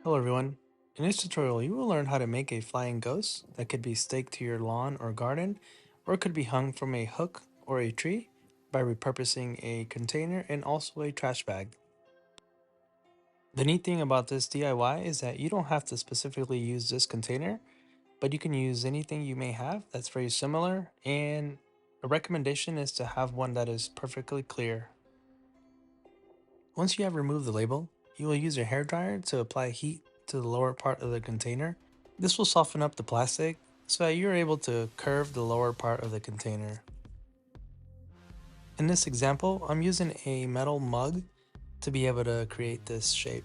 Hello everyone. In this tutorial, you will learn how to make a flying ghost that could be staked to your lawn or garden, or it could be hung from a hook or a tree by repurposing a container and also a trash bag. The neat thing about this DIY is that you don't have to specifically use this container, but you can use anything you may have that's very similar, and a recommendation is to have one that is perfectly clear. Once you have removed the label, you will use your hairdryer to apply heat to the lower part of the container. This will soften up the plastic so that you're able to curve the lower part of the container. In this example, I'm using a metal mug to be able to create this shape.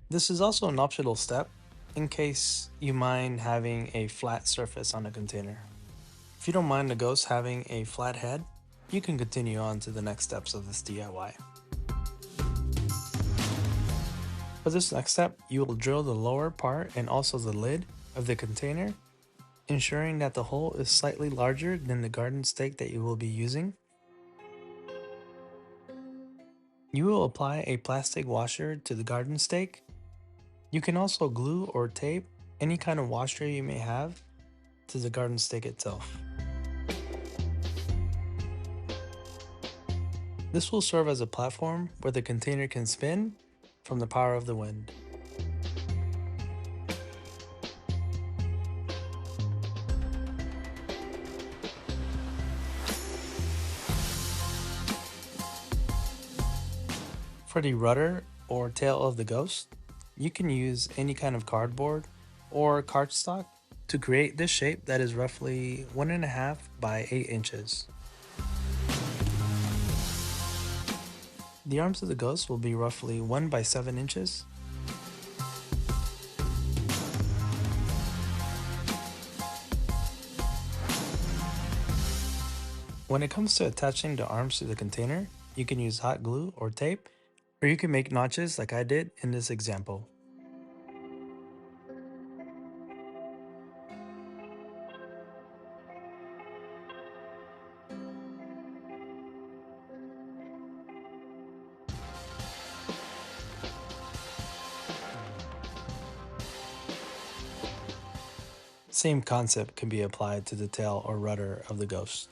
This is also an optional step in case you mind having a flat surface on the container. If you don't mind the ghost having a flat head, you can continue on to the next steps of this DIY. For this next step, you will drill the lower part and also the lid of the container, ensuring that the hole is slightly larger than the garden stake that you will be using. You will apply a plastic washer to the garden stake. You can also glue or tape any kind of washer you may have to the garden stake itself. This will serve as a platform where the container can spin from the power of the wind. For the rudder or tail of the ghost, you can use any kind of cardboard or cardstock to create this shape that is roughly 1.5 by 8 inches. The arms of the ghost will be roughly 1 by 7 inches. When it comes to attaching the arms to the container, you can use hot glue or tape, or you can make notches like I did in this example. Same concept can be applied to the tail or rudder of the ghost.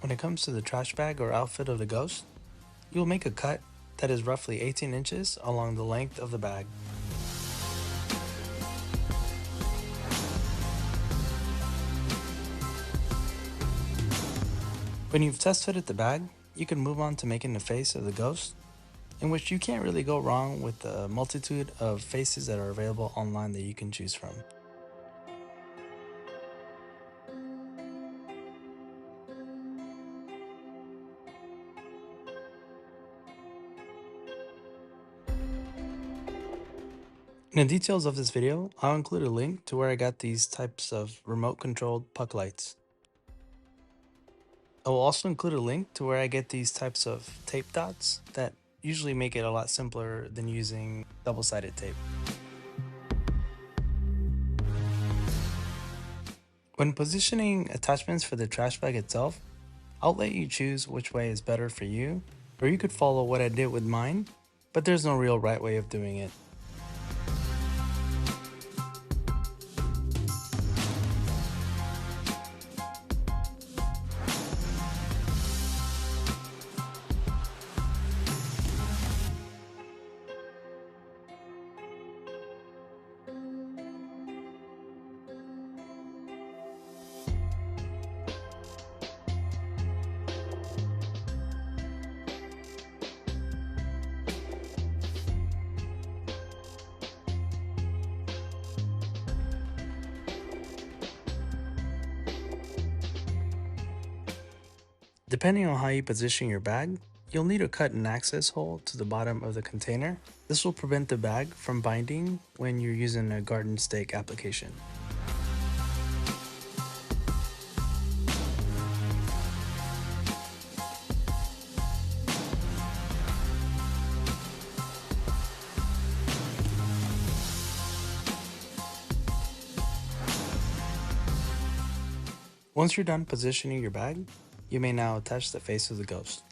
When it comes to the trash bag or outfit of the ghost, you will make a cut that is roughly 18 inches along the length of the bag. When you've test fitted the bag, you can move on to making the face of the ghost, in which you can't really go wrong with the multitude of faces that are available online that you can choose from. In the details of this video, I'll include a link to where I got these types of remote controlled puck lights. I will also include a link to where I get these types of tape dots that usually make it a lot simpler than using double-sided tape. When positioning attachments for the trash bag itself, I'll let you choose which way is better for you, or you could follow what I did with mine, but there's no real right way of doing it. Depending on how you position your bag, you'll need to cut an access hole to the bottom of the container. This will prevent the bag from binding when you're using a garden stake application. Once you're done positioning your bag, you may now attach the face of the ghost.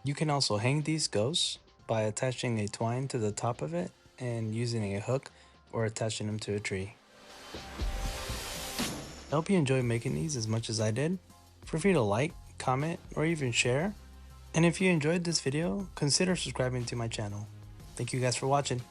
You can also hang these ghosts by attaching a twine to the top of it and using a hook or attaching them to a tree. I hope you enjoyed making these as much as I did. Feel free to like, comment, or even share. And if you enjoyed this video, consider subscribing to my channel. Thank you guys for watching.